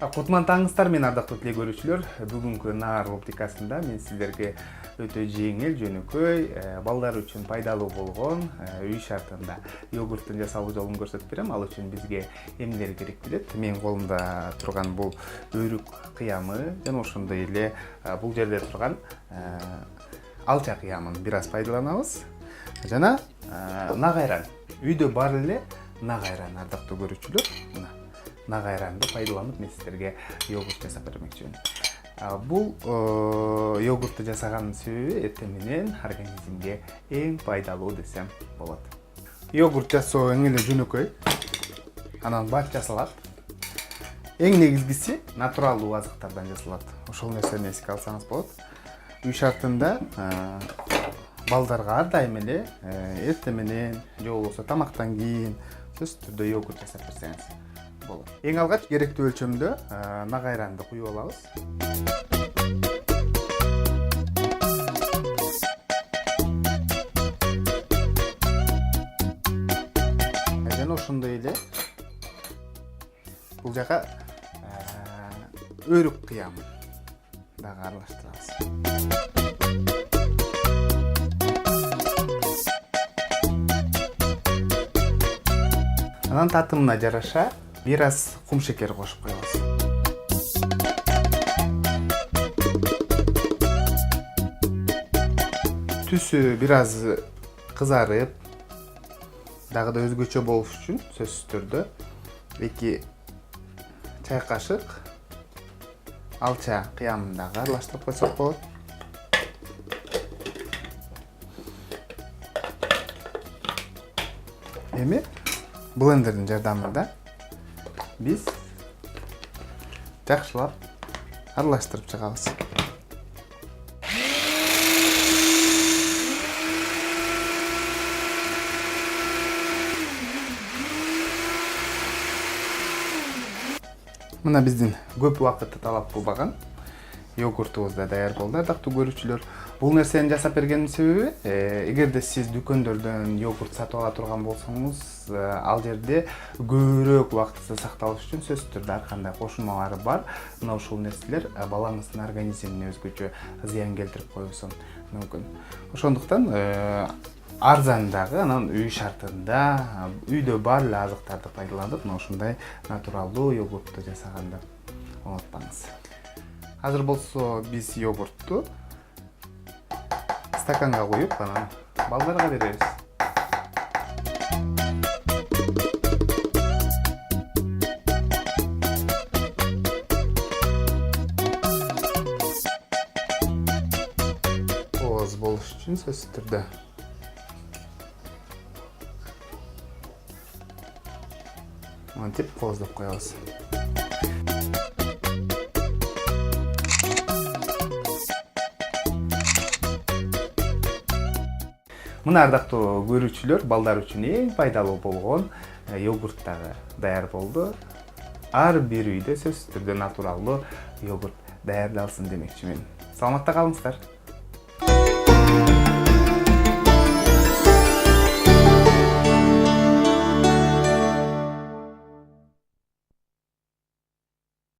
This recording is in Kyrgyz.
Кутман таңыңыздар, мен ардактуу теле көрүүчүлөр. Бүгүнкү наар рубрикасында мен сиздерге өтө жеңил, жөнөкөй, балдар үчүн пайдалуу болгон үй шартында йогурттун жасалуу жолун көрсөтүп берем. Ал үчүн бизге эмнелер керек билет? Менин колумда турган бул өрүк кыямы жана ошондой эле бул жерде турган алча кыямын бир аз пайдаланабыз. Жана нак айран. Үйдө бар эле нак айран, ардактуу көрүүчүлөр. Нак айранды пайдаланып мен сиздерге йогурт жасап бермекчимин. Бул йогуртту жасаганын себеби эртең менен организмге эң пайдалуу десем болот. Йогурт жасоо эң эле жөнөкөй. Анан бат жасалат. Эң негизгиси натуралдуу азыктардан жасалат. Ошол нерсени эске алсаңыз болот. Үй шартында балдарга ар дайым эле эртең менен же болбосо тамактан кийин сөзсүз түрдө йогурт жасап берсеңиз болот. Эң алгач керектүү өлчөмдө нак айранды куюп алабыз. Жана ошондой эле бул жака өрүк кыямын дагы аралаштырабыз. Анан татымына жараша бир аз кум шекер кошуп коебуз. Түсү бир аз кызарып, дагы да өзгөчө болуш үчүн сөзсүз түрдө 2 чай кашык алча кыямын дагы аралаштырып койсок болот. Эми блендердин жардамында биз жакшылап аралаштырып чыгабыз. Мына биздин көп убакытты талап кылбаган йогуртубуз да даяр болду, ардактуу көрүүчүлөр. Бул нерсени жасап бергенин себеби, эгерде сиз дүкөндөрдөн йогурт сатып ала турган болсоңуз, ал жерде көбүрөөк убакытты сакталыш үчүн сөзсүз түрдө ар кандай кошулмалары бар. Мына ушул нерселер балаңыздын организмине өзгөчө зыян келтирип коюусу мүмкүн. Ошондуктан арзан дагы, анан үй шартында үйдө бар эле азыктарды пайдаланып, мына ушундай натуралдуу йогуртту жасаганды унутпаңыз. Азыр болсо биз йогуртту стаканга коюп, анан балдарга беребиз. Ооз болуш үчүн сөзсүз түрдө мынтип кооздоп коебуз. Мына ардактуу көрүүчүлөр, балдар үчүн эң пайдалуу болгон йогурт дагы даяр болду. Ар бир үйдө сөзсүз түрдө натуралдуу йогурт даярдалсын демекчимин. Саламатта калыңыздар.